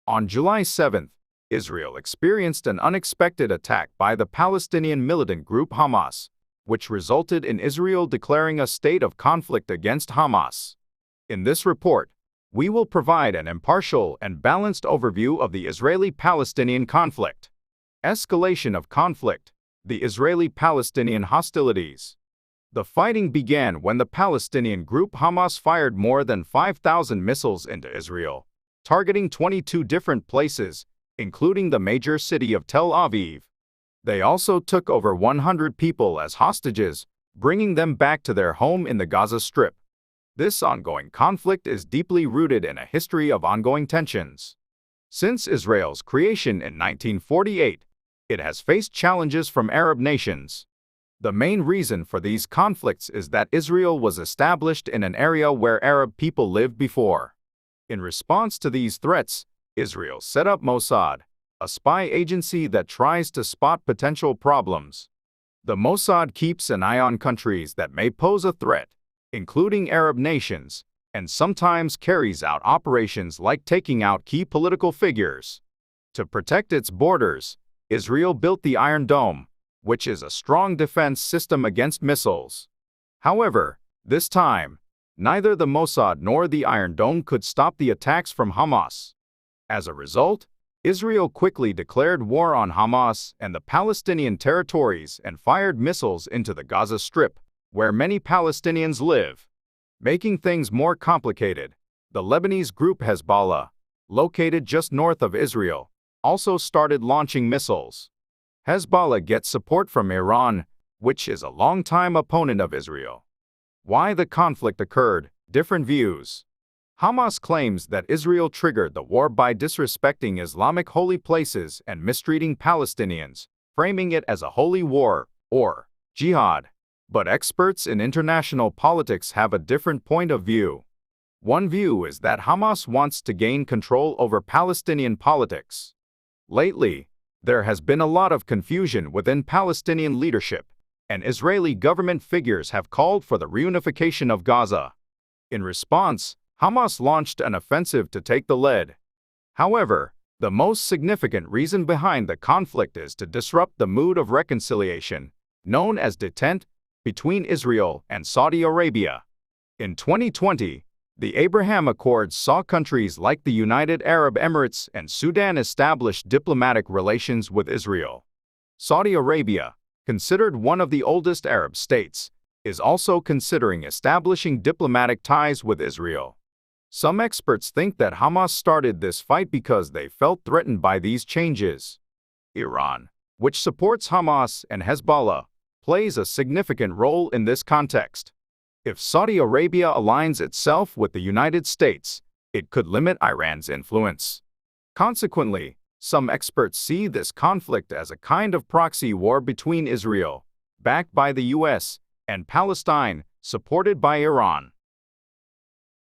On July 7th, Israel experienced an unexpected attack by the Palestinian militant group Hamas, which resulted in Israel declaring a state of conflict against Hamas. In this report, we will provide an impartial and balanced overview of the Israeli-Palestinian conflict. Escalation of conflict, the Israeli-Palestinian hostilities. The fighting began when the Palestinian group Hamas fired more than 5,000 missiles into Israel, targeting 22 different places, including the major city of Tel Aviv. They also took over 100 people as hostages, bringing them back to their home in the Gaza Strip. This ongoing conflict is deeply rooted in a history of ongoing tensions. Since Israel's creation in 1948, it has faced challenges from Arab nations. The main reason for these conflicts is that Israel was established in an area where Arab people lived before. In response to these threats, Israel set up Mossad, a spy agency that tries to spot potential problems. The Mossad keeps an eye on countries that may pose a threat, including Arab nations, and sometimes carries out operations like taking out key political figures. To protect its borders, Israel built the Iron Dome, which is a strong defense system against missiles. However, this time, neither the Mossad nor the Iron Dome could stop the attacks from Hamas. As a result, Israel quickly declared war on Hamas and the Palestinian territories and fired missiles into the Gaza Strip, where many Palestinians live. Making things more complicated, the Lebanese group Hezbollah, located just north of Israel, also started launching missiles. Hezbollah gets support from Iran, which is a longtime opponent of Israel. Why the conflict occurred, different views. Hamas claims that Israel triggered the war by disrespecting Islamic holy places and mistreating Palestinians, framing it as a holy war, or jihad. But experts in international politics have a different point of view. One view is that Hamas wants to gain control over Palestinian politics. Lately, there has been a lot of confusion within Palestinian leadership, and Israeli government figures have called for the reunification of Gaza. In response, Hamas launched an offensive to take the lead. However, the most significant reason behind the conflict is to disrupt the mood of reconciliation, known as detente, between Israel and Saudi Arabia. In 2020, the Abraham Accords saw countries like the United Arab Emirates and Sudan establish diplomatic relations with Israel. Saudi Arabia, considered one of the oldest Arab states, is also considering establishing diplomatic ties with Israel. Some experts think that Hamas started this fight because they felt threatened by these changes. Iran, which supports Hamas and Hezbollah, plays a significant role in this context. If Saudi Arabia aligns itself with the United States, it could limit Iran's influence. Consequently, some experts see this conflict as a kind of proxy war between Israel, backed by the US, and Palestine, supported by Iran.